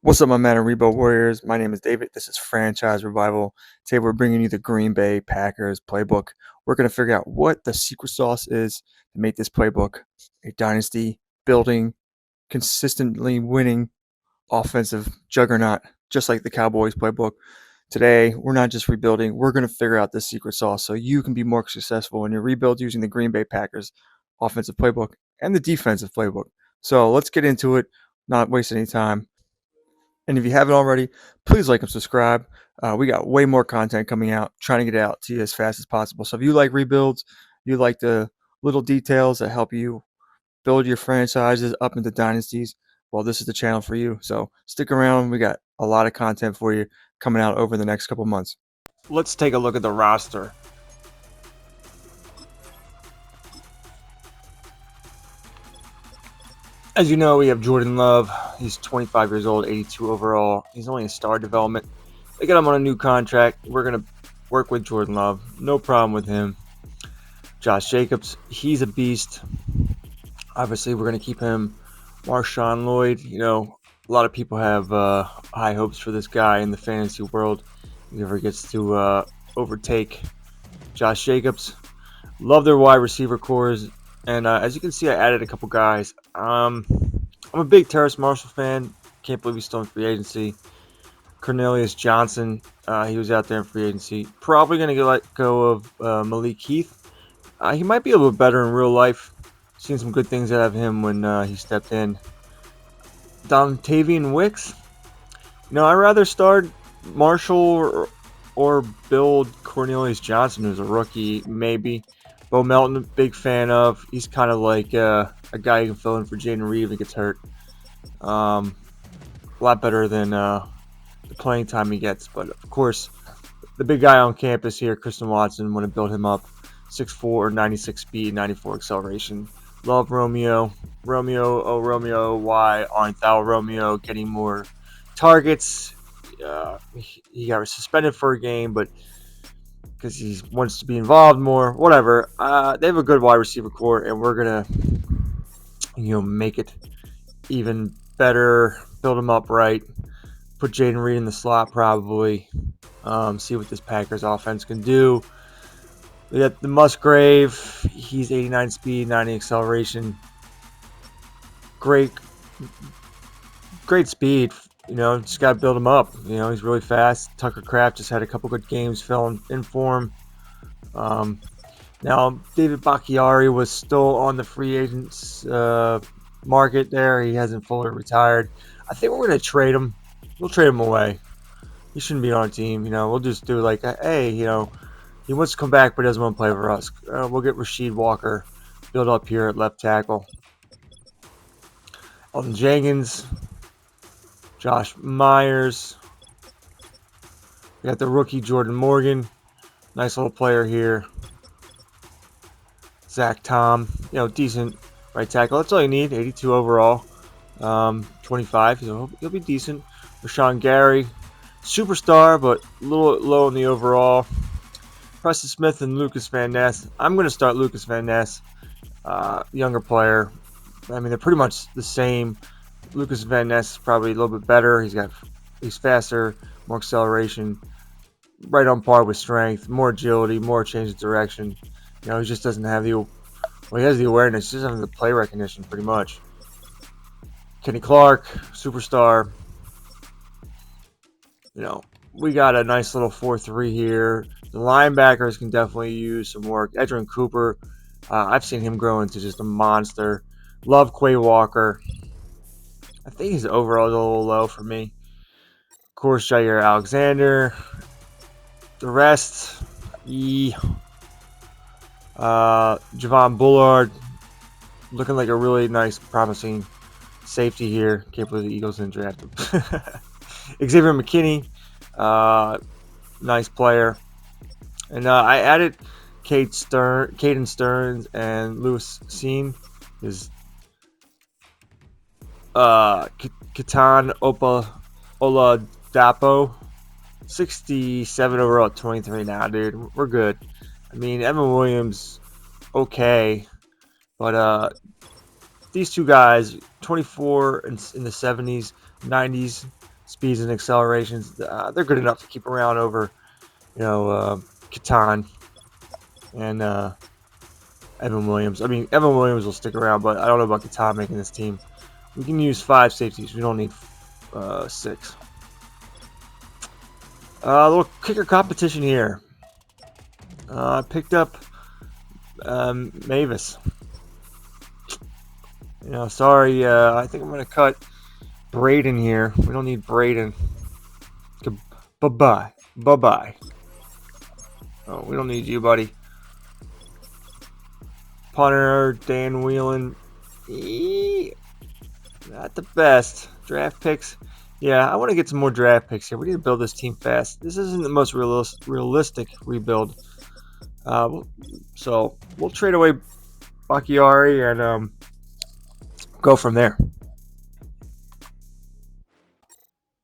What's up, my man and Rebuild Warriors? My name is David. This is Franchise Revival. Today we're bringing you the Green Bay Packers playbook. We're going to figure out what the secret sauce is to make this playbook a dynasty building, consistently winning offensive juggernaut, just like the Cowboys playbook. Today, we're not just rebuilding, we're going to figure out the secret sauce so you can be more successful in your rebuild using the Green Bay Packers offensive playbook and the defensive playbook. So let's get into it, not waste any time. And if you haven't already, please like and subscribe. We got way more content coming out, trying to get it out to you as fast as possible. So if you like rebuilds, you like the little details that help you build your franchises up into dynasties, well, this is the channel for you. So stick around. We got a lot of content for you coming out over the next couple months. Let's take a look at the roster. As you know, we have Jordan Love. He's 25 years old, 82 overall. He's only in star development. They got him on a new contract. We're going to work with Jordan Love. No problem with him. Josh Jacobs, he's a beast. Obviously, we're going to keep him. Marshawn Lloyd, a lot of people have high hopes for this guy in the fantasy world. He never gets to overtake Josh Jacobs. Love their wide receiver cores. And as you can see, I added a couple guys. I'm a big Terrace Marshall fan. Can't believe he's still in free agency. Cornelius Johnson, he was out there in free agency. Probably going to get let go of Malik Heath. He might be a little better in real life. Seen some good things out of him when he stepped in. Dontavian Wicks. I'd rather start Marshall or build Cornelius Johnson, who's a rookie, maybe. Bo Melton, big fan of. He's kind of like a guy who can fill in for Jayden if he gets hurt. A lot better than the playing time he gets. But, of course, the big guy on campus here, Christian Watson, want to build him up. 6'4", 96 speed, 94 acceleration. Love Romeo. Romeo, oh Romeo, why aren't thou Romeo getting more targets? He got suspended for a game, but because he wants to be involved more, whatever. They have a good wide receiver core, and we're gonna, make it even better. Build them up right. Put Jayden Reed in the slot probably. See what this Packers offense can do. We got the Musgrave. He's 89 speed, 90 acceleration. Great speed. Just got to build him up. He's really fast. Tucker Kraft just had a couple good games filling in for him. Now, David Bakhtiari was still on the free agents market there. He hasn't fully retired. I think we're going to trade him. We'll trade him away. He shouldn't be on our team. We'll just do like, hey, he wants to come back but doesn't want to play for us. We'll get Rasheed Walker built up here at left tackle. Elton Jenkins. Josh Myers. We got the rookie Jordan Morgan. Nice little player here. Zach Tom. Decent right tackle. That's all you need. 82 overall. 25. He'll be decent. Rashawn Gary. Superstar, but a little low in the overall. Preston Smith and Lucas Van Ness. I'm going to start Lucas Van Ness. Younger player. They're pretty much the same. Lucas Van Ness is probably a little bit better. He's faster, more acceleration, right on par with strength, more agility, more change of direction. He just doesn't have he has the awareness, just doesn't have the play recognition pretty much. Kenny Clark, superstar. We got a nice little 4-3 here. The linebackers can definitely use some work. Edgerrin Cooper, I've seen him grow into just a monster. Love Quay Walker. I think his overall is a little low for me. Of course, Jair Alexander. The rest, Javon Bullard, looking like a really nice, promising safety here. Can't believe the Eagles didn't draft him. Xavier McKinney, nice player. And I added Caden Stearns and Lewis Seen. His Katan Oladapo, 67 overall, 23 now, dude. We're good. Evan Williams, okay, but these two guys, 24 in the 70s, 90s speeds and accelerations. They're good enough to keep around over, Catan and Evan Williams. I mean, Evan Williams will stick around, but I don't know about Catan making this team. We can use 5 safeties. We don't need 6. A little kicker competition here. I picked up Mavis. Sorry. I think I'm gonna cut Braden here. We don't need Braden. Bye bye. Bye bye. Oh, we don't need you, buddy. Punter, Dan Whelan. Not the best. Draft picks. Yeah, I want to get some more draft picks here. We need to build this team fast. This isn't the most realistic rebuild. So we'll trade away Bakiari and go from there.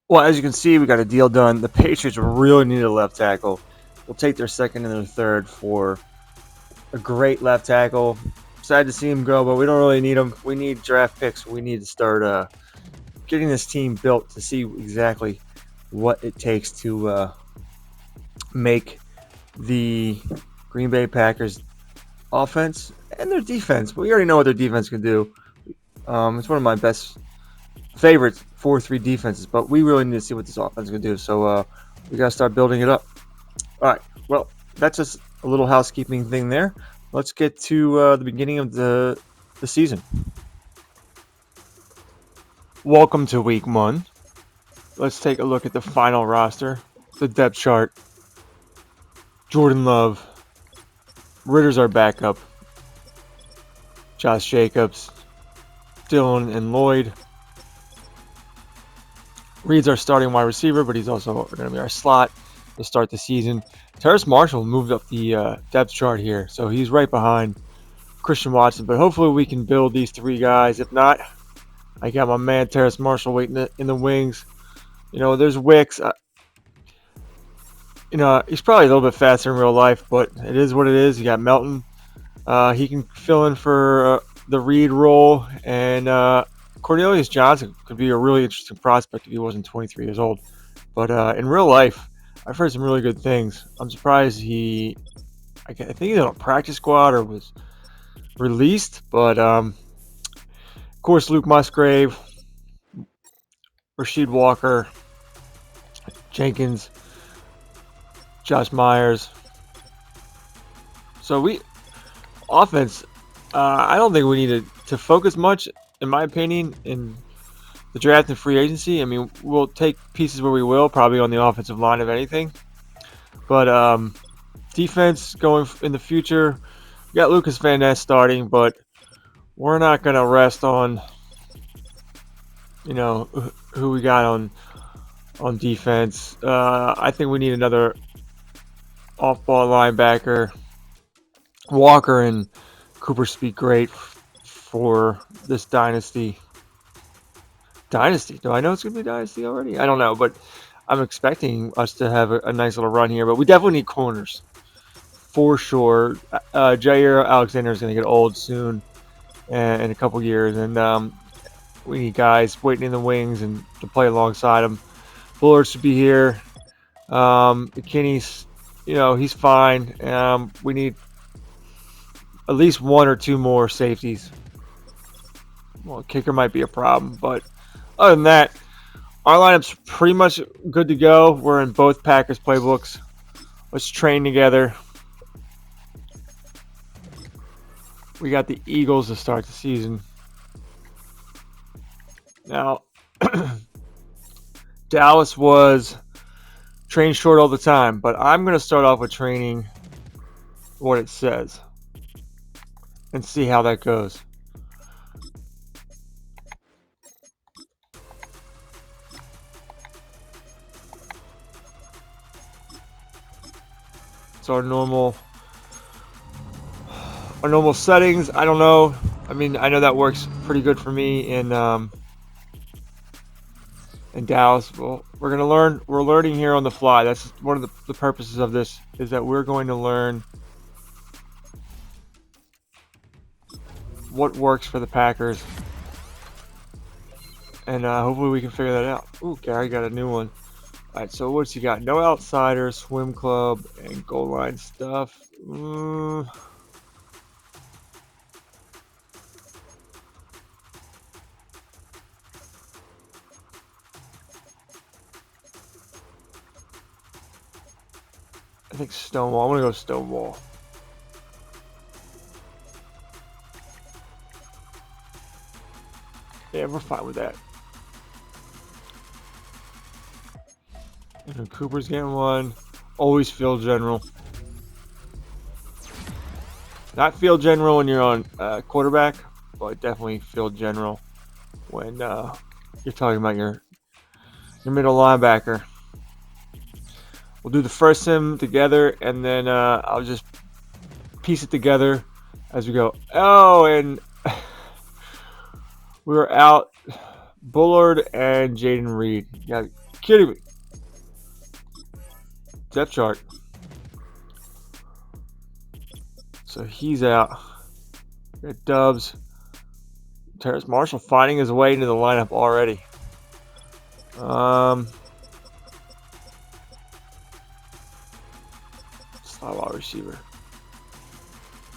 Well, as you can see, we got a deal done. The Patriots really need a left tackle. We'll take their second and their third for a great left tackle. Sad to see him go, but we don't really need him. We need draft picks. We need to start getting this team built to see exactly what it takes to make the Green Bay Packers offense and their defense. We already know what their defense can do. It's one of my best favorites, 4-3 defenses, but we really need to see what this offense can do. So we got to start building it up. All right. Well, that's just a little housekeeping thing there. Let's get to the beginning of the season. Welcome to week 1. Let's take a look at the final roster, the depth chart. Jordan Love. Ritter's our backup. Josh Jacobs. Dillon and Lloyd. Reed's our starting wide receiver, but he's also going to be our slot to start the season. Terrace Marshall moved up the depth chart here, so he's right behind Christian Watson. But hopefully we can build these 3 guys. If not, I got my man Terrace Marshall waiting in the wings. There's Wicks. He's probably a little bit faster in real life, but it is what it is. You got Melton. He can fill in for the Reed role, and Cornelius Johnson could be a really interesting prospect if he wasn't 23 years old. But in real life, I've heard some really good things. I'm surprised I think he's on a practice squad or was released. But of course, Luke Musgrave, Rasheed Walker, Jenkins, Josh Myers. So offense, I don't think we need to focus much, in my opinion, in the draft and free agency. I mean, we'll take pieces where we will, probably on the offensive line, if anything. But defense going in the future, we got Lucas Van Ness starting, but we're not going to rest on, who we got on defense. I think we need another off-ball linebacker. Walker and Cooper speak great for this dynasty. Dynasty? Do I know it's going to be dynasty already? I don't know, but I'm expecting us to have a nice little run here. But we definitely need corners for sure. Jair Alexander is going to get old soon, in a couple years, and we need guys waiting in the wings and to play alongside him. Bullard should be here. McKinney's, he's fine. We need at least 1 or 2 more safeties. Well, kicker might be a problem, but other than that, our lineup's pretty much good to go. We're in both Packers playbooks. Let's train together. We got the Eagles to start the season. Now, Dallas was trained short all the time, but I'm going to start off with training what it says and see how that goes. So our normal settings, I don't know. I mean, I know that works pretty good for me in Dallas. Well, we're going to learn. We're learning here on the fly. That's one of the purposes of this, is that we're going to learn what works for the Packers. and hopefully we can figure that out. Ooh, Gary got a new one. All right, so what's he got? No outsiders, swim club, and goal line stuff. I think Stonewall. I'm gonna go Stonewall. Yeah, we're fine with that. And Cooper's getting one. Always field general. Not field general when you're on quarterback, but definitely field general when you're talking about your middle linebacker. We'll do the first sim together, and then I'll just piece it together as we go. Oh, and we were out Bullard and Jayden Reed. Yeah, kidding me. Depth chart. So he's out. Got Dubs. Terrace Marshall finding his way into the lineup already. Slot wide receiver.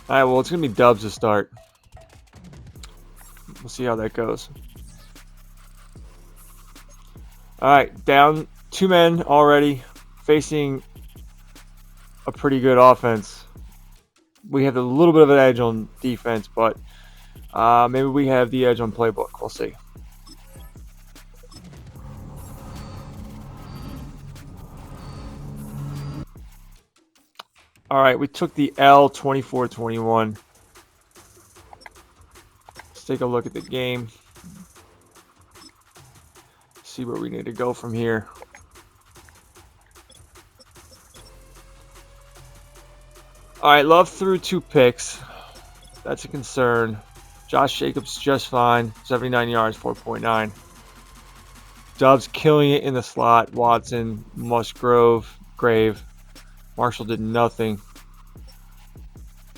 All right, well, it's going to be Dubs to start. We'll see how that goes. All right, down 2 men already, facing a pretty good offense. We have a little bit of an edge on defense, but maybe we have the edge on playbook. We'll see. All right, we took the L 24-21. Let's take a look at the game. See where we need to go from here. All right, Love threw 2 picks. That's a concern. Josh Jacobs just fine. 79 yards, 4.9. Dobbs killing it in the slot. Watson, Musgrove, Grave. Marshall did nothing.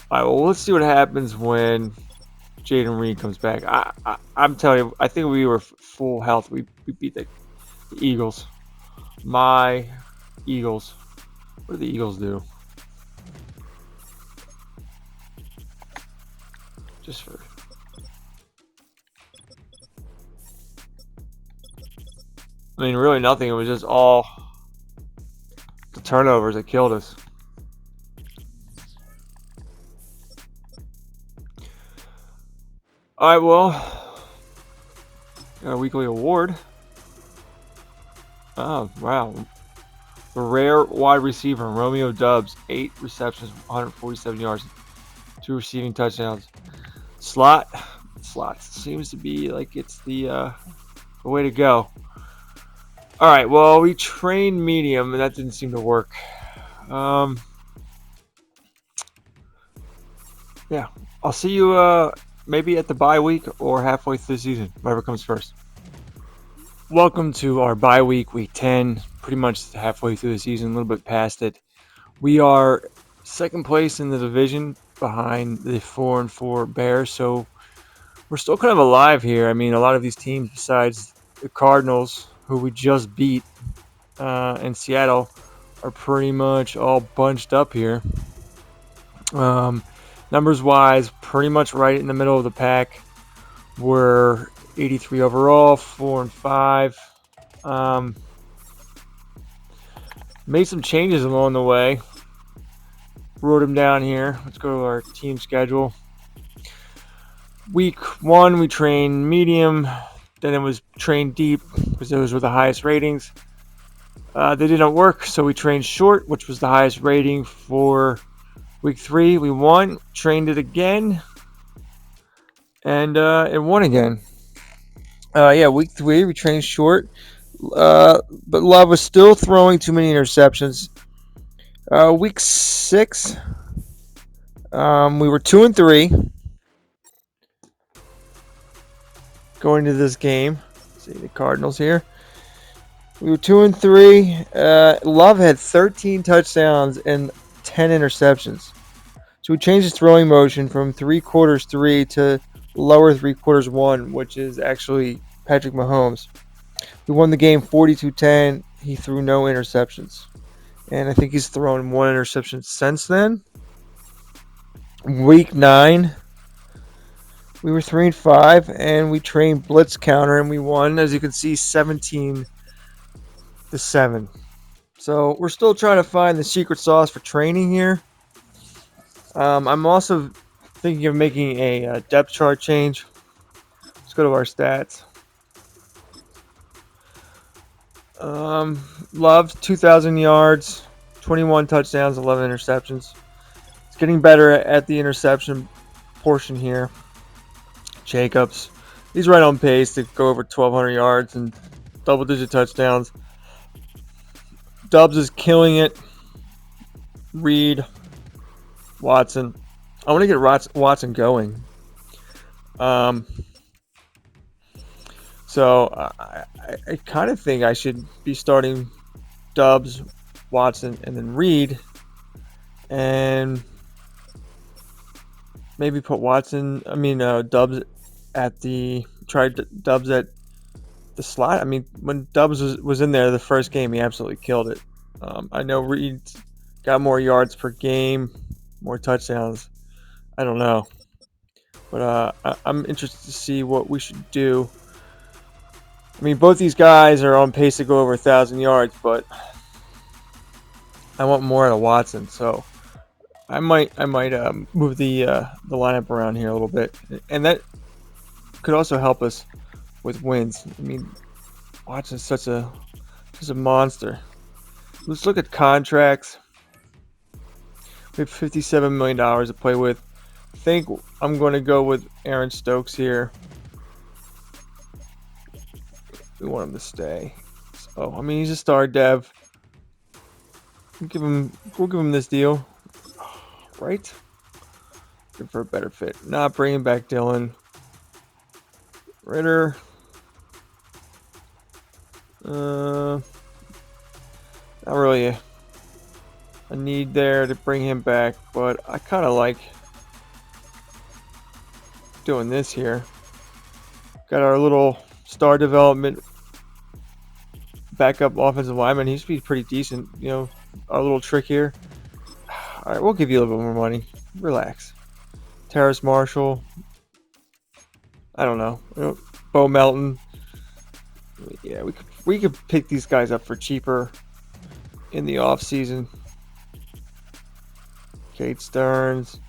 All right, well, let's see what happens when Jayden Reed comes back. I'm telling you, I think we were full health. We beat the Eagles. My Eagles. What do the Eagles do? Just for... I mean, really nothing. It was just all the turnovers that killed us. All right, well, got a weekly award. Oh, wow. The rare wide receiver, Romeo Dubs, 8 receptions, 147 yards, 2 receiving touchdowns. Slot seems to be like it's the way to go. All right, well, we trained medium, and that didn't seem to work. Yeah, I'll see you maybe at the bye week or halfway through the season, whatever comes first. Welcome to our bye week, week 10, pretty much halfway through the season, a little bit past it. We are second place in the division behind the 4-4 Bears, so we're still kind of alive here. I mean, a lot of these teams, besides the Cardinals, who we just beat in Seattle, are pretty much all bunched up here. Numbers-wise, pretty much right in the middle of the pack. We're 83 overall, 4-5. Made some changes along the way. Wrote them down here. Let's go to our team schedule. Week 1, we trained medium. Then it was trained deep because those were the highest ratings. They didn't work, so we trained short, which was the highest rating for week 3. We won, trained it again, and it won again. Week 3, we trained short, but Love was still throwing too many interceptions. Week 6, we were 2-3 going to this game. See the Cardinals here. We were 2-3. Love had 13 touchdowns and 10 interceptions. So we changed his throwing motion from 3/4 3 to lower 3/4 1, which is actually Patrick Mahomes. We won the game 42-10. He threw no interceptions. And I think he's thrown one interception since then. Week 9, we were 3-5, and we trained blitz counter, and we won, as you can see, 17-7. So we're still trying to find the secret sauce for training here. I'm also thinking of making a depth chart change. Let's go to our stats. Love, 2,000 yards, 21 touchdowns, 11 interceptions. It's getting better at the interception portion here. Jacobs, he's right on pace to go over 1,200 yards and double-digit touchdowns. Dubs is killing it. Reed, Watson. I want to get Watson going. So I kind of think I should be starting Dubs, Watson, and then Reed, and maybe put Dubs at the Dubs at the slot. I mean, when Dubs was in there the first game, he absolutely killed it. I know Reed got more yards per game, more touchdowns. I don't know, but I'm interested to see what we should do. I mean, both these guys are on pace to go over 1,000 yards, but I want more out of Watson, so I might move the lineup around here a little bit, and that could also help us with wins. I mean, Watson's such a monster. Let's look at contracts. We have $57 million to play with. I think I'm going to go with Aaron Stokes here. We want him to stay. So, I mean, he's a star dev. We'll give him this deal. Right? Looking for a better fit. Not bringing back Dylan. Ritter. Not really a need there to bring him back, but I kind of like doing this here. Got our little star development backup offensive lineman. He should be pretty decent. You know, our little trick here. All right, we'll give you a little bit more money. Relax. Terrace Marshall. I don't know. Bo Melton. Yeah, we could pick these guys up for cheaper in the off season. Kate Stearns.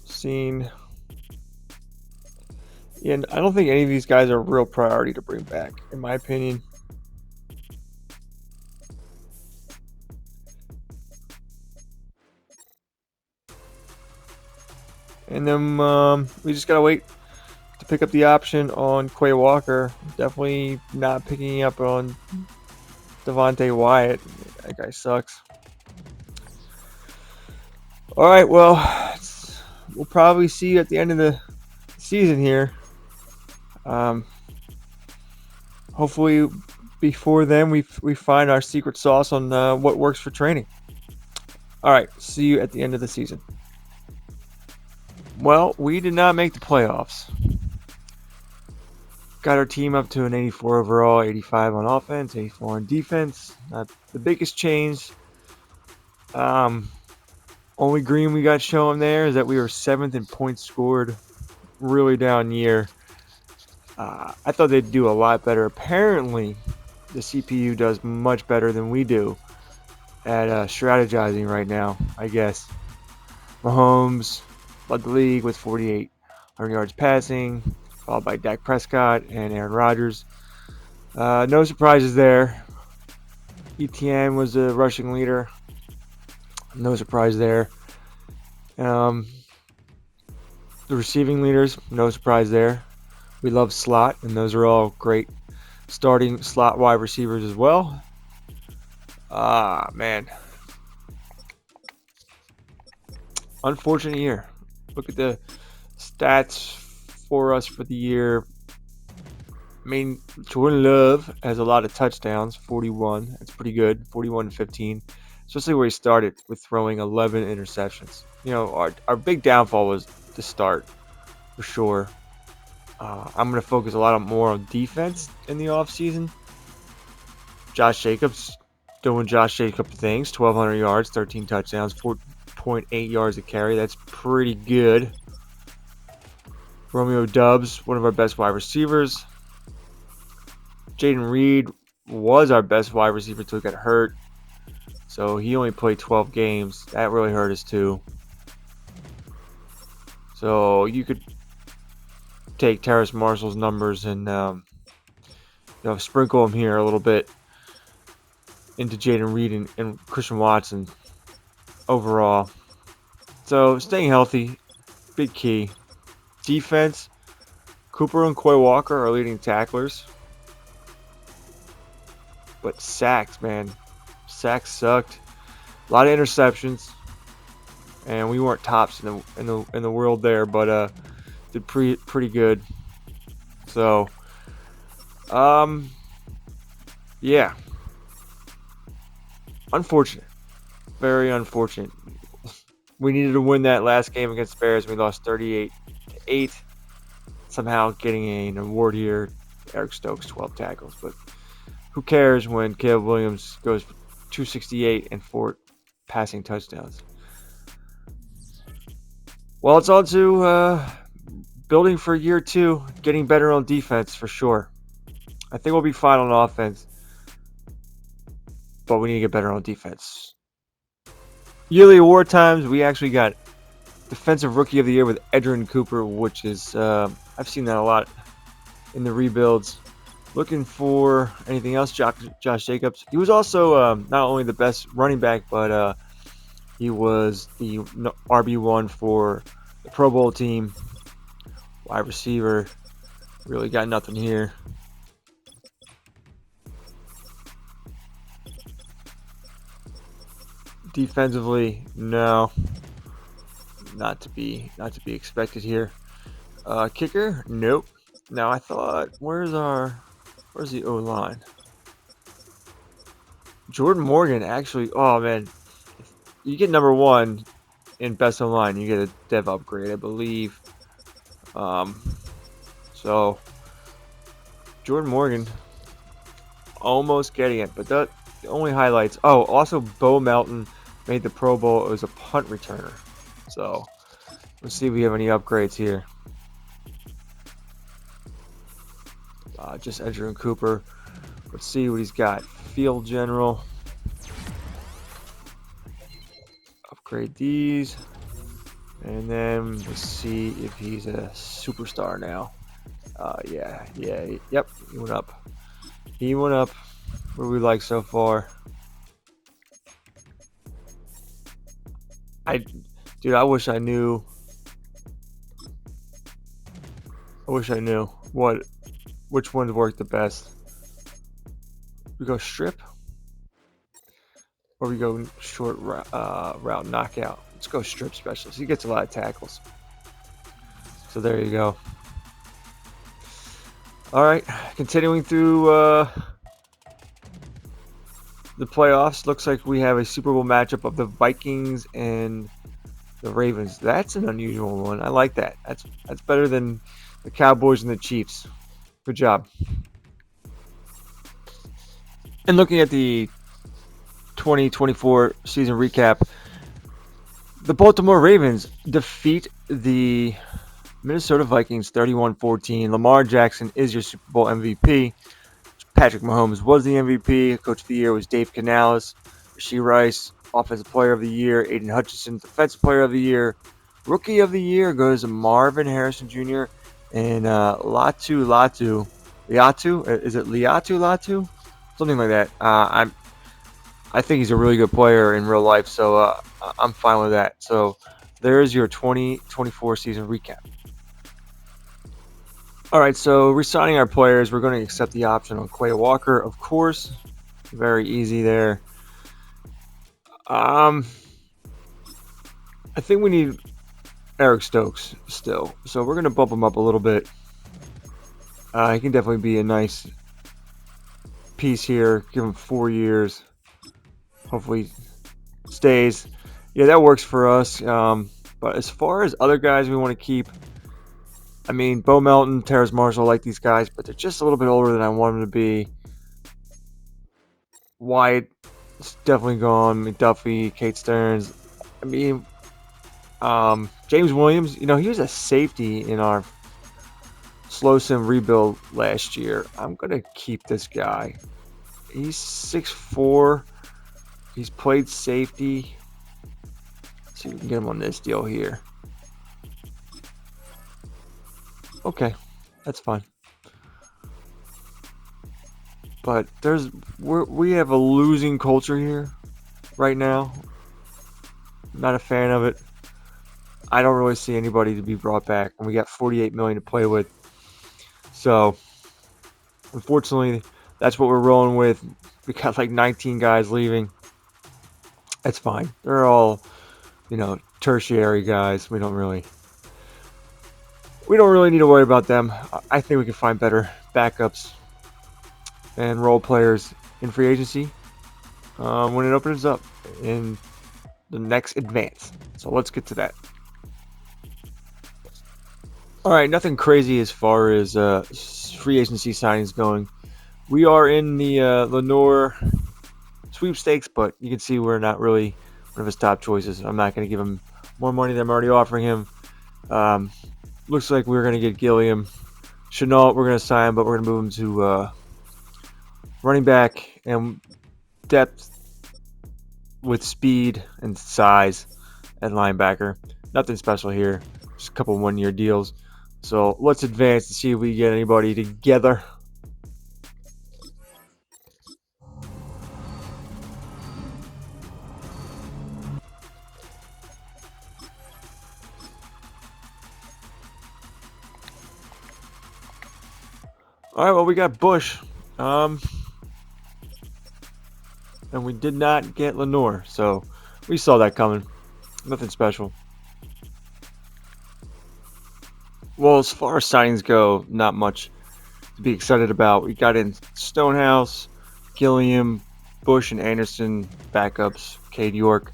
Scene. And I don't think any of these guys are a real priority to bring back, in my opinion. And then we just gotta wait to pick up the option on Quay Walker. Definitely not picking up on Devontae Wyatt. That guy sucks. All right, well, we'll probably see you at the end of the season here. Hopefully, before then, we find our secret sauce on what works for training. All right, see you at the end of the season. Well, we did not make the playoffs. Got our team up to an 84 overall, 85 on offense, 84 on defense. Not the biggest change. Only green we got showing there is that we were 7th in points scored. Really down year. I thought they'd do a lot better. Apparently, the CPU does much better than we do at strategizing right now, I guess. Mahomes led the league with 4,800 yards passing, followed by Dak Prescott and Aaron Rodgers. No surprises there. ETN was the rushing leader. No surprise there. The receiving leaders, no surprise there. We love slot, and those are all great starting slot wide receivers as well. Man. Unfortunate year. Look at the stats for us for the year. I mean, Jordan Love has a lot of touchdowns, 41. That's pretty good, 41-15. Especially where he started with throwing 11 interceptions. You know, our big downfall was the start, for sure. I'm going to focus a lot more on defense in the offseason. Josh Jacobs doing Josh Jacobs things. 1,200 yards, 13 touchdowns, 4.8 yards a carry. That's pretty good. Romeo Dubs, one of our best wide receivers. Jayden Reed was our best wide receiver until he got hurt. So he only played 12 games. That really hurt us too. So you could take Terrace Marshall's numbers and sprinkle them here a little bit into Jayden Reed and Christian Watson overall. So staying healthy, big key. Defense, Cooper and Quay Walker are leading tacklers. But sacks, man. Sacks sucked. A lot of interceptions. And we weren't tops in the world there, but did pretty good. So yeah. Unfortunate. Very unfortunate. We needed to win that last game against the Bears. We lost 38-8. Somehow getting an award here. Eric Stokes, 12 tackles. But who cares when Caleb Williams goes 268 and 4 passing touchdowns? Well, it's on to building for year 2, getting better on defense for sure. I think we'll be fine on offense, but we need to get better on defense. Yearly award times, we actually got Defensive Rookie of the Year with Edgerrin Cooper, which is, I've seen that a lot in the rebuilds. Looking for anything else, Josh Jacobs. He was also not only the best running back, but he was the RB1 for the Pro Bowl team. Wide receiver, really got nothing here. Defensively, no, not to be expected here. Kicker, nope. Now I thought, where's the O line? Jordan Morgan actually. Oh man, you get number 1 in best O line, you get a dev upgrade, I believe. So Jordan Morgan almost getting it, but the only highlights. Oh, also Bo Melton made the Pro Bowl. It was a punt returner. So let's see if we have any upgrades here. Just Edgerrin Cooper. Let's see what he's got. Field General. Upgrade these. And then let's see if he's a superstar now. Yeah. Yep, he went up. What do we like so far? I wish I knew. Which ones work the best. We go strip, or we go short route knockout. Let's go strip specialist. He gets a lot of tackles. So there you go. All right, continuing through the playoffs. Looks like we have a Super Bowl matchup of the Vikings and the Ravens. That's an unusual one. I like that. That's better than the Cowboys and the Chiefs. Good job. And looking at the 2024 season recap, the Baltimore Ravens defeat the Minnesota Vikings 31-14. Lamar Jackson is your Super Bowl MVP. Patrick Mahomes was the MVP. Coach of the Year was Dave Canales. Rashee Rice, Offensive Player of the Year. Aiden Hutchinson, Defensive Player of the Year. Rookie of the Year goes to Marvin Harrison Jr. and Latu. Liatu? Is it Liatu Latu? Something like that. I think he's a really good player in real life, so I'm fine with that. So there's your 2024 season recap. All right, so resigning our players, we're going to accept the option on Quay Walker, of course. Very easy there. I think we need Eric Stokes still, so we're going to bump him up a little bit. He can definitely be a nice piece here. Give him 4 years. Hopefully stays. Yeah, that works for us. But as far as other guys we want to keep, I mean, Bo Melton, Terrace Marshall, I like these guys, but they're just a little bit older than I want them to be. Wyatt is definitely gone. McDuffie, Kate Stearns. I mean, James Williams, he was a safety in our slow sim rebuild last year. I'm going to keep this guy. He's 6'4". He's played safety. Let's see if we can get him on this deal here. Okay, that's fine. But we have a losing culture here right now. Not a fan of it. I don't really see anybody to be brought back, and we got 48 million to play with. So, unfortunately, that's what we're rolling with. We got like 19 guys leaving. That's fine. They're all, tertiary guys. We don't really need to worry about them. I think we can find better backups and role players in free agency when it opens up in the next advance. So let's get to that. All right, nothing crazy as far as free agency signings going. We are in the Lenore sweepstakes, but you can see we're not really one of his top choices. I'm not going to give him more money than I'm already offering him. Um, looks like we're going to get Gilliam. Chenault, we're going to sign, but we're going to move him to running back and depth with speed and size at linebacker. Nothing special here. Just a couple one-year deals. So let's advance to see if we get anybody together. All right, well, we got Bush. And we did not get Lenore, so we saw that coming. Nothing special. Well, as far as signings go, not much to be excited about. We got in Stonehouse, Gilliam, Bush, and Anderson backups, Cade York.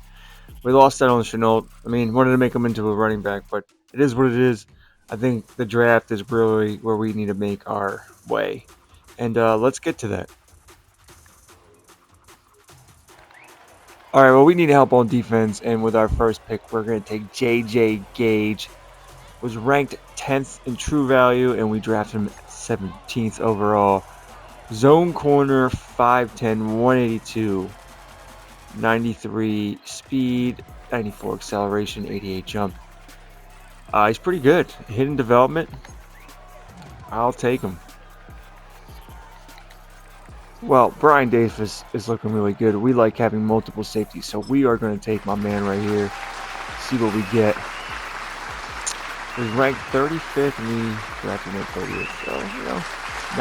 We lost out on Chenault. I mean, wanted to make him into a running back, but it is what it is. I think the draft is really where we need to make our way. And let's get to that. All right, well, we need help on defense, and with our first pick, we're going to take J.J. Gage. Was ranked 10th in true value, and we drafted him 17th overall. Zone corner, 5'10", 182, 93 speed, 94 acceleration, 88 jump. He's pretty good. Hidden development, I'll take him. Well, Brian Davis is looking really good. We like having multiple safeties, so we are going to take my man right here. See what we get. He was ranked 35th, and we drafted him at 30th. So,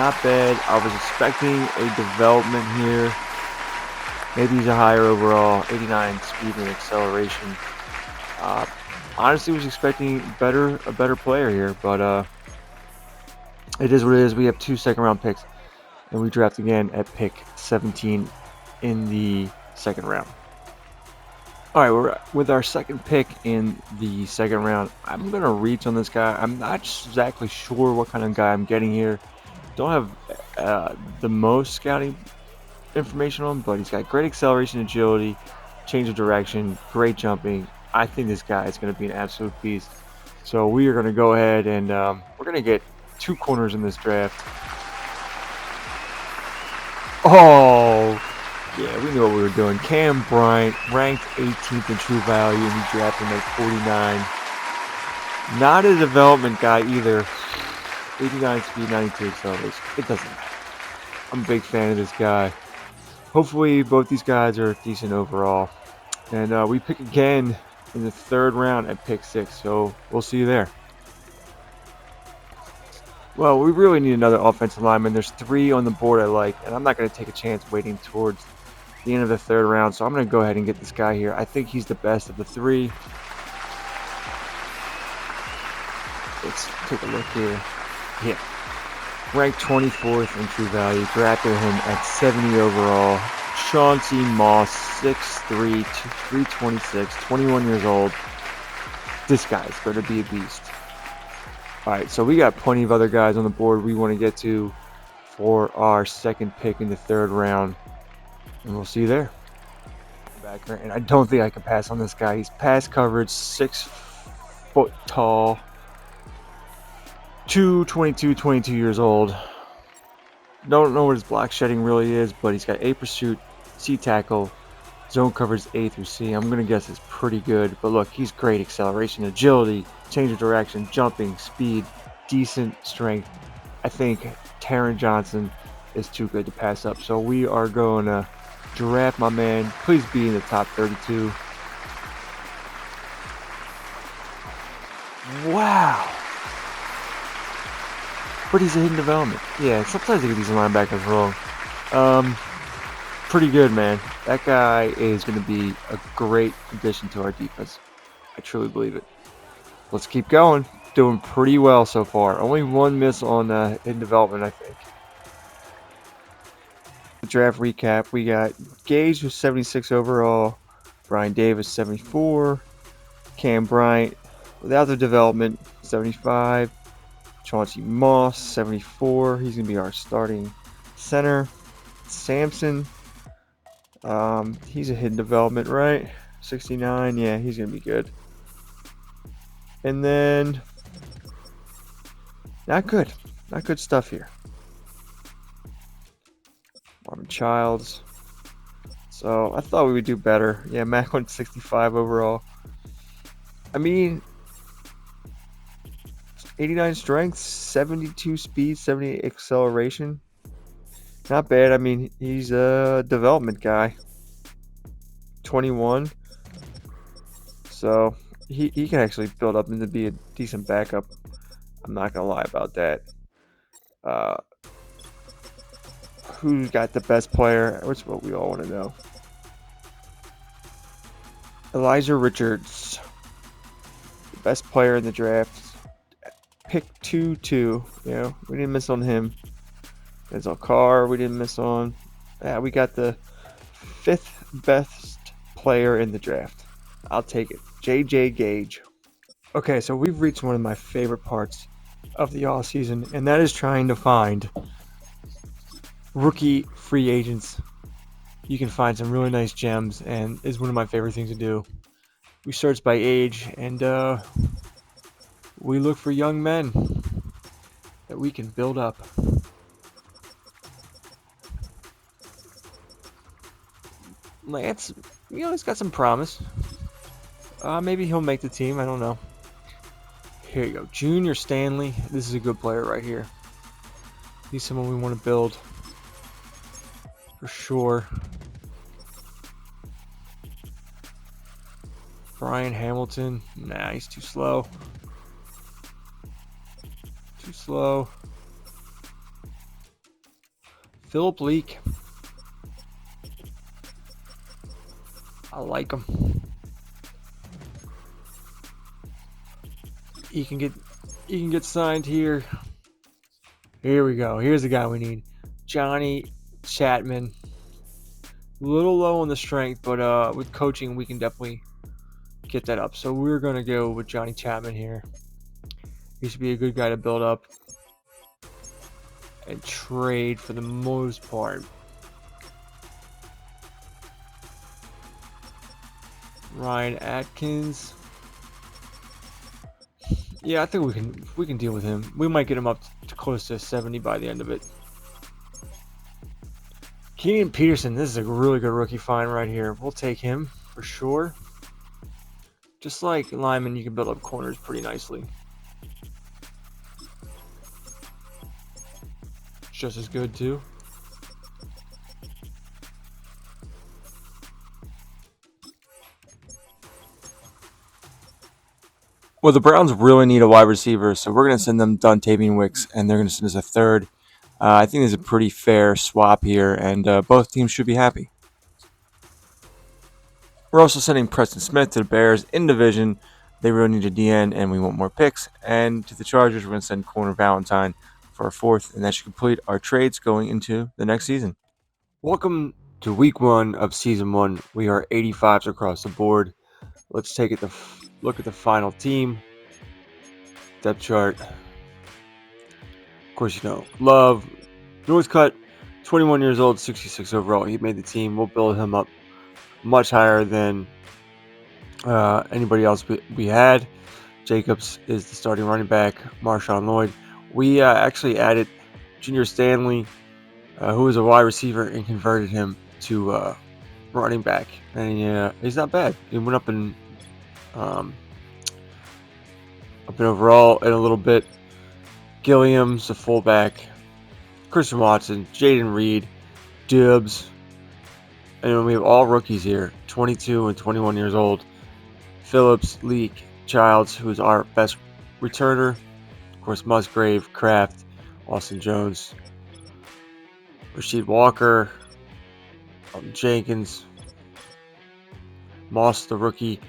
not bad. I was expecting a development here. Maybe he's a higher overall, 89 speed and acceleration. Honestly, was expecting a better player here, but it is what it is. We have 2 second-round picks, and we draft again at pick 17 in the second round. All right, we're with our second pick in the second round. I'm going to reach on this guy. I'm not exactly sure what kind of guy I'm getting here. Don't have the most scouting information on him, but he's got great acceleration, agility, change of direction, great jumping. I think this guy is going to be an absolute beast. So we are going to go ahead and we're going to get 2 corners in this draft. Oh, yeah, we knew what we were doing. Cam Bryant, ranked 18th in true value, and he drafted him at 49. Not a development guy either. 89 speed, 92 acceleration. It doesn't matter. I'm a big fan of this guy. Hopefully, both these guys are decent overall. And we pick again in the third round at pick 6, so we'll see you there. Well, we really need another offensive lineman. There's 3 on the board I like, and I'm not going to take a chance waiting towards the end of the third round, so I'm going to go ahead and get this guy here. I think he's the best of the 3. Let's take a look here. Yeah. Ranked 24th in true value. Drafted him at 70 overall. Chauncey Moss, 6'3", 326, 21 years old. This guy is going to be a beast. All right, so we got plenty of other guys on the board we want to get to for our second pick in the third round, and we'll see you there. Backer, and I don't think I can pass on this guy. He's pass coverage, 6 foot tall, 22 years old. Don't know what his block shedding really is, but he's got A pursuit, C tackle, zone coverage A through C. I'm gonna guess it's pretty good, but look, he's great acceleration, agility, change of direction, jumping, speed, decent strength. I think Taron Johnson is too good to pass up, so we are going to draft my man. Please be in the top 32. Wow. But he's a hidden development. Yeah, sometimes I get these linebackers wrong. Pretty good, man. That guy is going to be a great addition to our defense. I truly believe it. Let's keep going. Doing pretty well so far. Only one miss on hidden development, I think. The draft recap, we got Gage with 76 overall, Brian Davis 74, Cam Bryant without the development 75, Chauncey Moss 74. He's gonna be our starting center. Samson, he's a hidden development, right? 69. Yeah, he's gonna be good. And then not good stuff here. Marvin Childs. So I thought we would do better. Yeah, Mac went 65 overall. I mean, 89 strength, 72 speed, 78 acceleration. Not bad. I mean, he's a development guy. 21. So he can actually build up and be a decent backup. I'm not going to lie about that. Who got the best player? Which is what we all want to know. Elijah Richards, the best player in the draft. Pick 2-2. You know, we didn't miss on him. There's a car we didn't miss on. Yeah, we got the 5th best player in the draft. I'll take it. JJ Gage. Okay, so we've reached one of my favorite parts of the off season, and that is trying to find rookie free agents. You can find some really nice gems, and is one of my favorite things to do. We search by age, and we look for young men that we can build up. Lance, he's got some promise. Maybe he'll make the team. I don't know. Here you go. Junior Stanley. This is a good player right here. He's someone we want to build. For sure. Brian Hamilton. Nah, he's too slow. Too slow. Philip Leak. I like him. He can get signed here. Here we go. Here's the guy we need. Johnny Chapman. A little low on the strength, but with coaching we can definitely get that up. So we're gonna go with Johnny Chapman here. He should be a good guy to build up and trade for the most part. Ryan Atkins. Yeah, I think we can deal with him. We might get him up to close to 70 by the end of it. Keenan Peterson, this is a really good rookie find right here. We'll take him for sure. Just like Lyman, you can build up corners pretty nicely. Just as good too. Well, the Browns really need a wide receiver, so we're going to send them Dontavian Wicks, and they're going to send us a third. I think there's a pretty fair swap here, and both teams should be happy. We're also sending Preston Smith to the Bears in division. They really need a DN, and we want more picks. And to the Chargers, we're going to send Corner Valentine for our 4th, and that should complete our trades going into the next season. Welcome to week 1 of season 1. We are 85s across the board. Let's take a look at the final team. Depth chart. course, Love, Northcutt, 21 years old, 66 overall. He made the team. We'll build him up much higher than anybody else we had. Jacobs is the starting running back. Marshawn Lloyd. We actually added Junior Stanley, who was a wide receiver, and converted him to running back. And he's not bad. He went up in overall in a little bit. Gilliam's the fullback. Christian Watson, Jayden Reed, Dibbs. And we have all rookies here, 22 and 21 years old. Phillips, Leak, Childs, who's our best returner. Of course, Musgrave, Kraft, Austin Jones, Rasheed Walker, Jenkins. Moss, the rookie,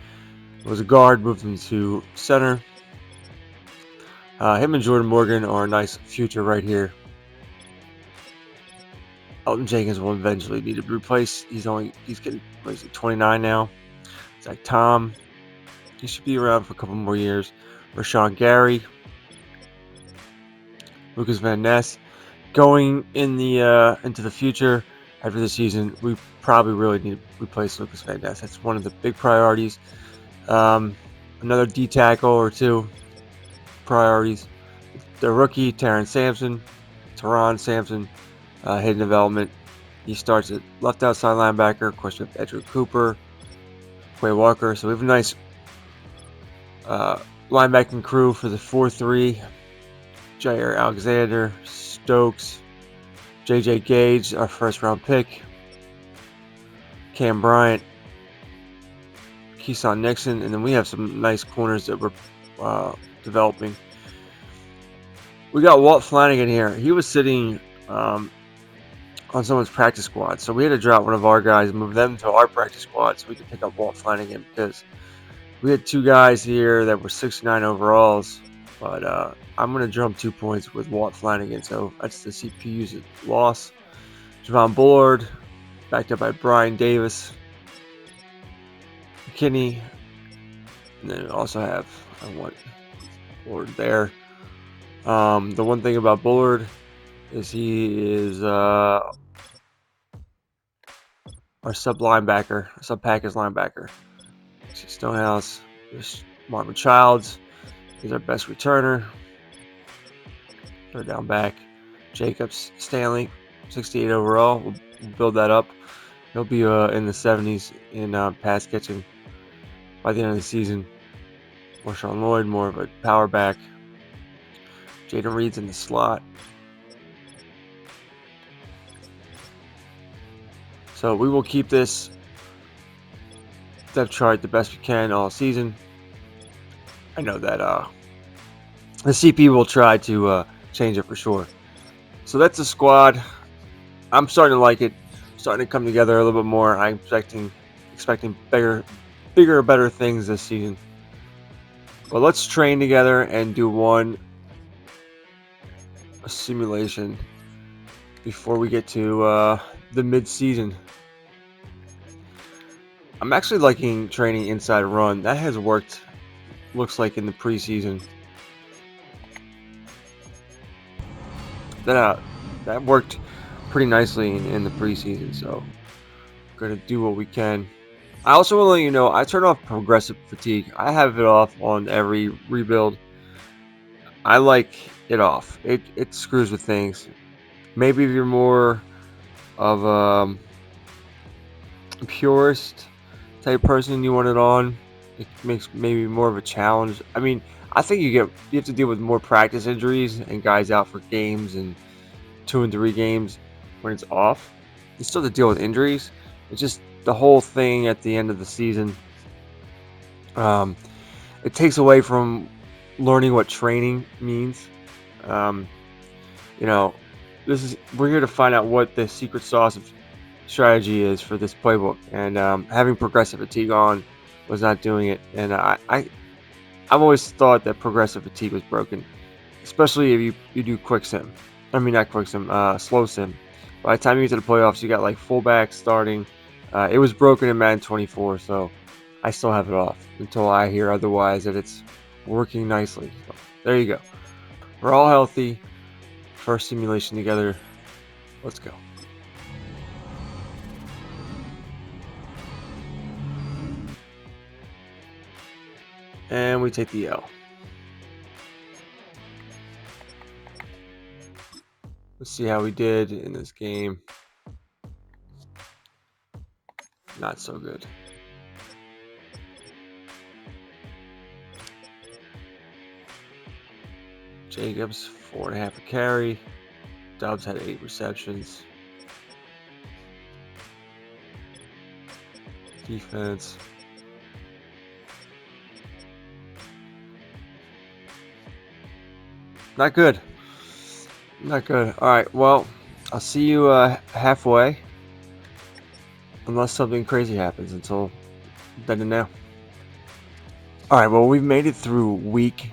was a guard, moved him to center. Him and Jordan Morgan are a nice future right here. Elton Jenkins will eventually need to be replaced. He's getting 29 now. Zach Tom, he should be around for a couple more years. Rashawn Gary, Lucas Van Ness, going in the into the future after the season. We probably really need to replace Lucas Van Ness. That's one of the big priorities. Another D tackle or two priorities. The rookie Taron Sampson, Teron Sampson, hidden development. He starts at left outside linebacker. Of course, we have Edgewood Cooper, Quay Walker. So we have a nice linebacking crew for the 4-3. Jair Alexander, Stokes, J.J. Gage, our first round pick, Cam Bryant, Keeson Nixon, and then we have some nice corners that we're developing. We got Walt Flanagan here. He was sitting on someone's practice squad, so we had to drop one of our guys and move them to our practice squad so we could pick up Walt Flanagan, because we had two guys here that were 69 overalls, but I'm going to jump 2 points with Walt Flanagan, so that's the CPU's loss. Javon Bullard, backed up by Brian Davis, McKinney, and then we also have Bullard there. The one thing about Bullard is he is our sub package linebacker. Stonehouse, there's Marvin Childs, he's our best returner. Third down back, Jacobs, Stanley, 68 overall. We'll build that up. He'll be in the 70s in pass catching by the end of the season. Marshawn Lloyd, more of a power back. Jayden Reed's in the slot. So we will keep this depth chart the best we can all season. I know that the CP will try to change it for sure. So that's the squad. I'm starting to like it. Starting to come together a little bit more. I'm expecting bigger, better things this season. But let's train together and do a simulation before we get to the mid-season. I'm actually liking training inside run. That has worked, looks like, in the preseason. That worked pretty nicely in the preseason, so we're going to do what we can. I also want to let you know, I turn off progressive fatigue. I have it off on every rebuild. I like it off. It screws with things. Maybe if you're more of a purist type person, you want it on. It makes maybe more of a challenge. I mean, I think you have to deal with more practice injuries and guys out for games and 2 and 3 games when it's off. You still have to deal with injuries. It's just the whole thing at the end of the season. It takes away from learning what training means. We're here to find out what the secret sauce of strategy is for this playbook, and having progressive fatigue on was not doing it. And I've always thought that progressive fatigue was broken, especially if you do quick sim. I mean, not quick sim, slow sim. By the time you get to the playoffs, you got like fullbacks starting. It was broken in Madden 24, so I still have it off until I hear otherwise that it's working nicely. So there you go. We're all healthy. First simulation together. Let's go. And we take the L. Let's see how we did in this game. Not so good. Jacobs, 4.5 a carry. Dobbs had 8 receptions. Defense. Not good. Not good. Alright, well, I'll see you halfway. Unless something crazy happens. Until then and now. Alright, well, we've made it through week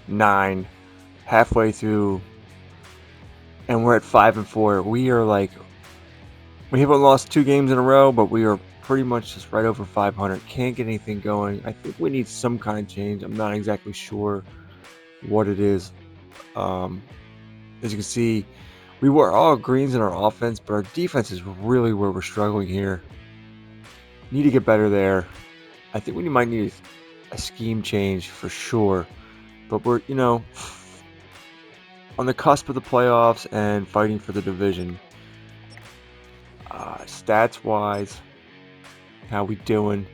9. Halfway through. And we're at 5-4. We are like... We haven't lost 2 games in a row, but we are pretty much just right over 500. Can't get anything going. I think we need some kind of change. I'm not exactly sure what it is. As you can see, we were all greens in our offense, but our defense is really where we're struggling here. Need to get better there. I think we might need a scheme change for sure. But we're, on the cusp of the playoffs and fighting for the division. Stats-wise, how we doing?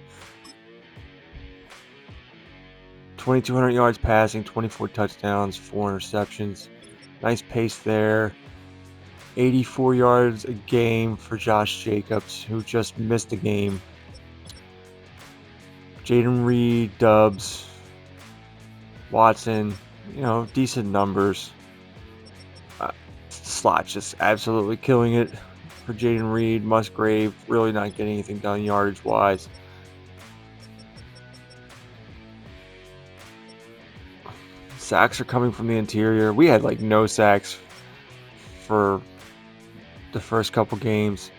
2,200 yards passing, 24 touchdowns, 4 interceptions. Nice pace there. 84 yards a game for Josh Jacobs, who just missed a game. Jayden Reed, Dubs, Watson, decent numbers. Slot just absolutely killing it for Jayden Reed. Musgrave really not getting anything done yardage-wise. Sacks are coming from the interior. We had like no sacks for the first couple games.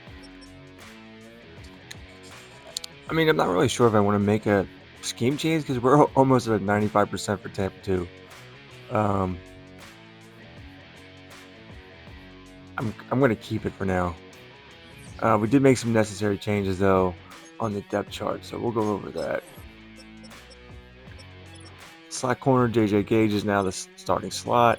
I mean, I'm not really sure if I want to make a scheme change because we're almost at 95% for Tampa 2. I'm going to keep it for now. We did make some necessary changes though on the depth chart, so we'll go over that. Slot corner, JJ Gage is now the starting slot.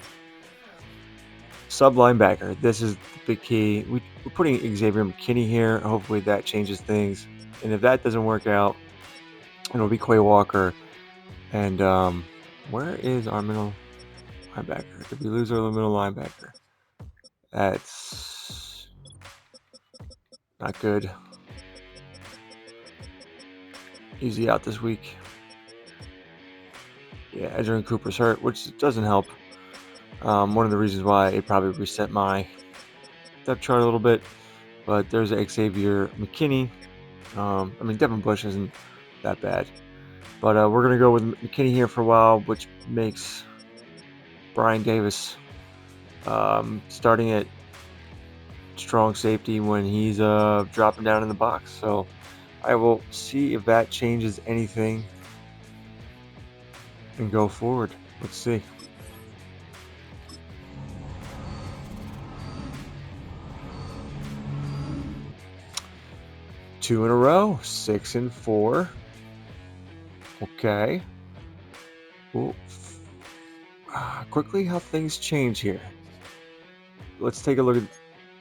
Sub linebacker, this is the big key. We're putting Xavier McKinney here. Hopefully that changes things. And if that doesn't work out, it'll be Quay Walker. And where is our middle linebacker? Did we lose our middle linebacker? That's not good. Easy out this week. Yeah, Edgerrin Cooper's hurt, which doesn't help. One of the reasons why it probably reset my depth chart a little bit. But there's Xavier McKinney. Devin Bush isn't that bad. But we're going to go with McKinney here for a while, which makes Brian Davis starting at strong safety when he's dropping down in the box. So I will see if that changes anything and go forward. Let's see. Two in a row, 6-4. Okay. Well, quickly how things change here. Let's take a look at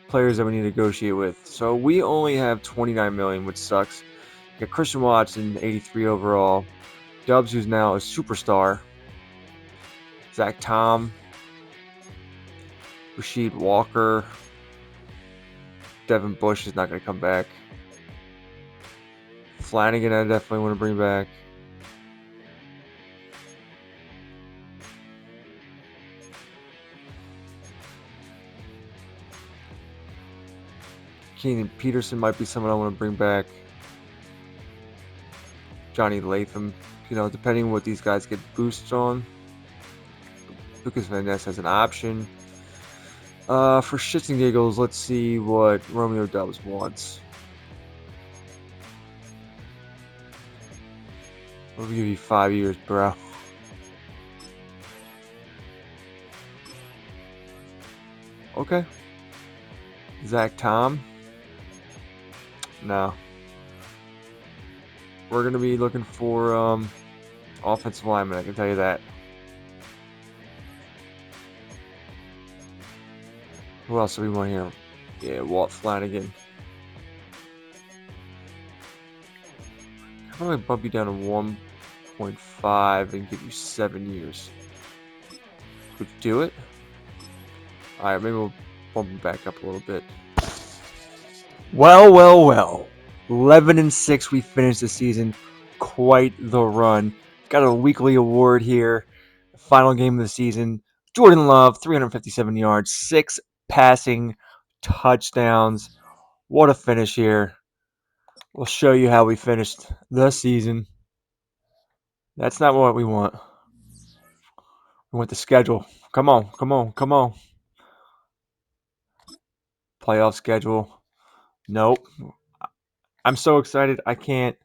players that we need to negotiate with. So we only have 29 million, which sucks. We got Christian Watson, 83 overall. Dubs, who's now a superstar. Zach Tom. Rasheed Walker. Devin Bush is not going to come back. Flanagan, I definitely want to bring back. Keenan Peterson might be someone I want to bring back. Johnny Latham, depending on what these guys get boosts on. Lucas Van Ness has an option. For shits and giggles, let's see what Romeo Doubs wants. We'll give you 5 years, bro. Okay. Zach Tom. No. We're gonna be looking for offensive lineman. I can tell you that. Who else do we want here? Yeah, Walt Flanagan. How do I bump you down to 1.5 and give you 7 years? Would you do it? All right, maybe we'll bump him back up a little bit. Well, well, well. 11-6, we finished the season. Quite the run. Got a weekly award here. Final game of the season. Jordan Love, 357 yards, 6 passing touchdowns. What a finish here. We'll show you how we finished the season. That's not what we want. We want the schedule. Come on, come on, come on. Playoff schedule. Nope. I'm so excited. I can't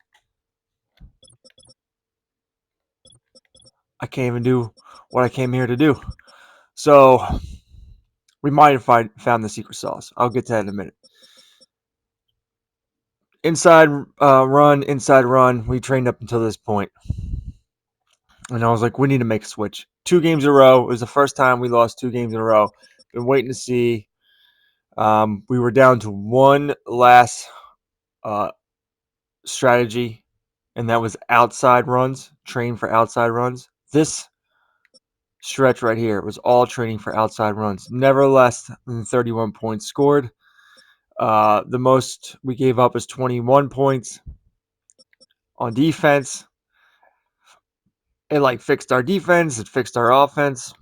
even do what I came here to do. So we might have found the secret sauce. I'll get to that in a minute. Inside run. We trained up until this point, and I was like, we need to make a switch. 2 games in a row. It was the first time we lost 2 games in a row. Been waiting to see. We were down to one last uh, strategy, and that was outside runs. Train for outside runs. This stretch right here was all training for outside runs. Never less than 31 points scored. The most we gave up was 21 points on defense. It like fixed our defense. It fixed our offense.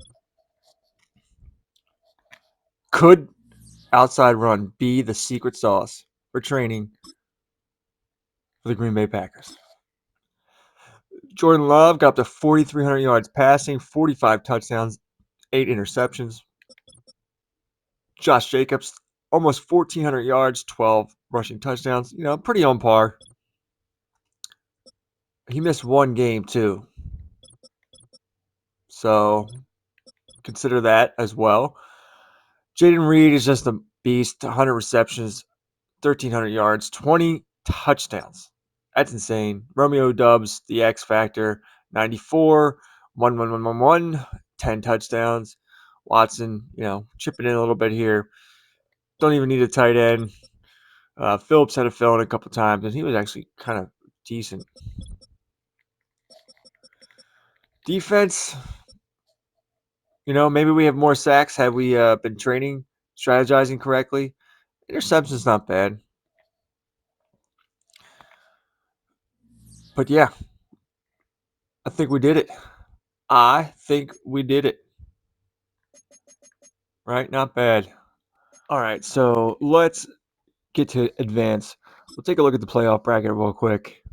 Could outside run be the secret sauce for training for the Green Bay Packers? Jordan Love got up to 4,300 yards passing, 45 touchdowns, 8 interceptions. Josh Jacobs, almost 1,400 yards, 12 rushing touchdowns. Pretty on par. He missed one game too, so consider that as well. Jayden Reed is just a beast. 100 receptions, 1,300 yards, 20 touchdowns. That's insane. Romeo Dubs, the X Factor, 94, 1, 10 touchdowns. Watson, chipping in a little bit here. Don't even need a tight end. Phillips had to fill in a couple times, and he was actually kind of decent. Defense, maybe we have more sacks had we been training, strategizing correctly. Interception's not bad. But yeah, I think we did it. I think we did it. Right? Not bad. All right, so let's get to advance. We'll take a look at the playoff bracket real quick.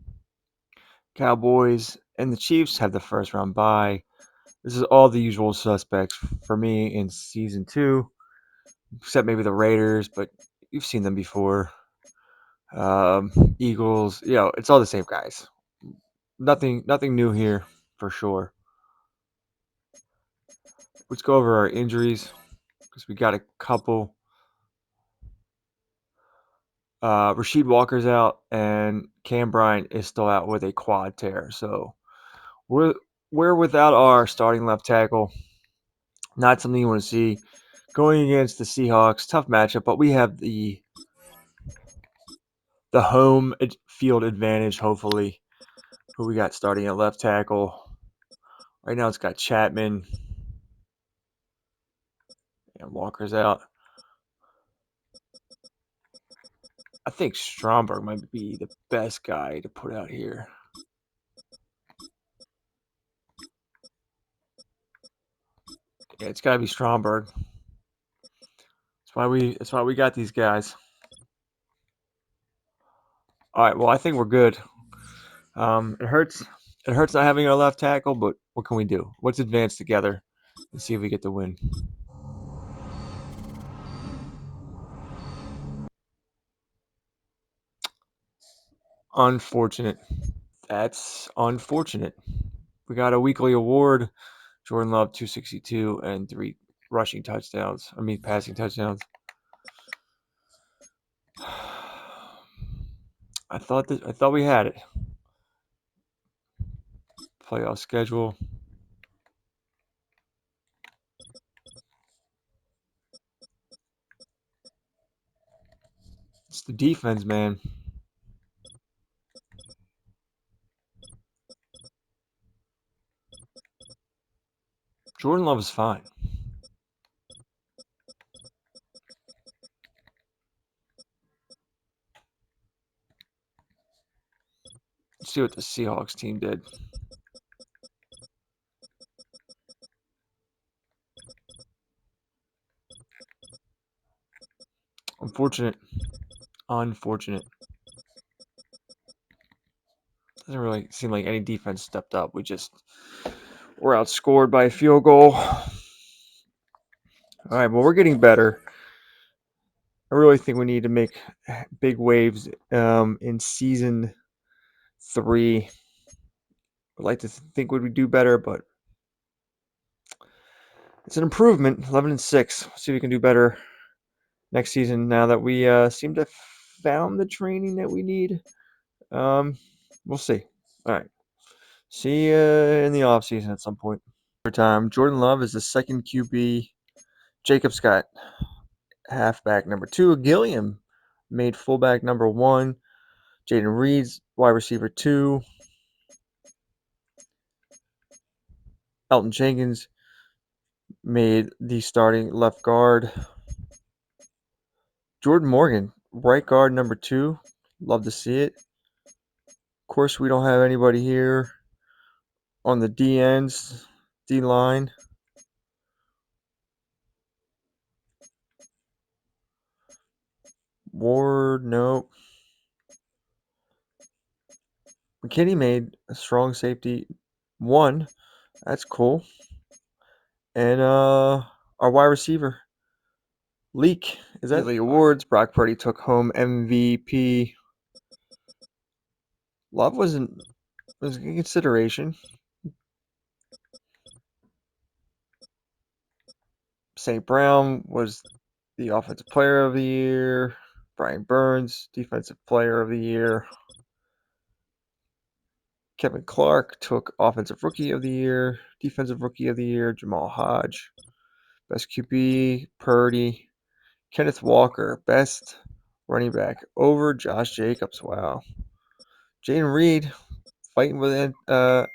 Cowboys and the Chiefs have the first round bye. This is all the usual suspects for me in season 2, except maybe the Raiders, but you've seen them before. Eagles, it's all the same guys. Nothing new here for sure. Let's go over our injuries because we got a couple. Rasheed Walker's out, and Cam Bryant is still out with a quad tear. So we're without our starting left tackle. Not something you want to see going against the Seahawks. Tough matchup, but we have the home field advantage. Hopefully, who we got starting at left tackle right now? It's got Chapman and Walker's out. I think Stromberg might be the best guy to put out here. Yeah, it's got to be Stromberg. That's why we got these guys. All right, well, I think we're good. It hurts. It hurts not having our left tackle, but what can we do? Let's advance together and see if we get the win. Unfortunate. That's unfortunate. We got a weekly award. Jordan Love 262 and 3 rushing touchdowns. I mean, passing touchdowns. I thought we had it. Playoff schedule. It's the defense, man. Jordan Love is fine. Let's see what the Seahawks team did. Unfortunate. Unfortunate. Doesn't really seem like any defense stepped up. We just were outscored by a field goal. All right, well, we're getting better. I really think we need to make big waves in season 3. I'd like to think we would do better, but it's an improvement. 11-6. See if we can do better next season. Now that we seem to have found the training that we need, we'll see. All right. See you in the offseason at some point. Time. Jordan Love is the second QB. Jacob Scott, halfback number 2. Gilliam made fullback number 1. Jayden Reed's wide receiver 2. Elton Jenkins made the starting left guard. Jordan Morgan, right guard number 2. Love to see it. Of course, we don't have anybody here on the D ends, D line. Ward, nope. McKinney made a strong safety 1. That's cool. And our wide receiver, Leak. Is that the awards? Brock Purdy took home MVP. Love was in consideration. St. Brown was the offensive player of the year. Brian Burns, defensive player of the year. Kevin Clark took offensive rookie of the year, defensive rookie of the year. Jamal Hodge, best QB. Purdy. Kenneth Walker, best running back over Josh Jacobs. Wow. Jayden Reed fighting with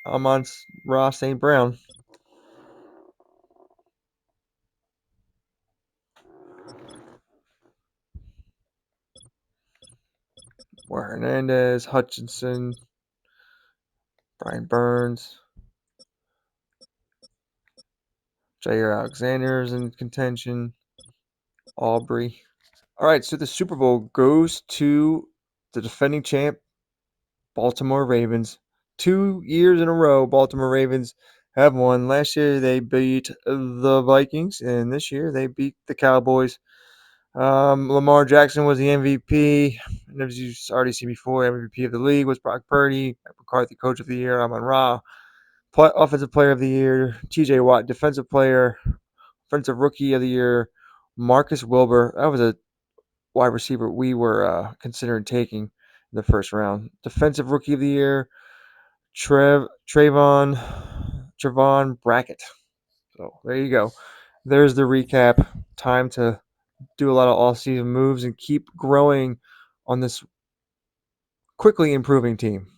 Amon-Ra St. Brown. Hernandez, Hutchinson, Brian Burns, Jair Alexander's in contention, Aubrey. All right, so the Super Bowl goes to the defending champ, Baltimore Ravens. 2 years in a row, Baltimore Ravens have won. Last year they beat the Vikings, and this year they beat the Cowboys. Lamar Jackson was the MVP. And as you already seen before, MVP of the league was Brock Purdy. McCarthy, Coach of the Year. Amon-Ra, Offensive Player of the Year. T.J. Watt, Defensive Player. Offensive Rookie of the Year. Marcus Wilbur. That was a wide receiver we were considering taking in the first round. Defensive Rookie of the Year. Trayvon Brackett. So there you go. There's the recap. Time to do a lot of all-season moves and keep growing on this quickly improving team.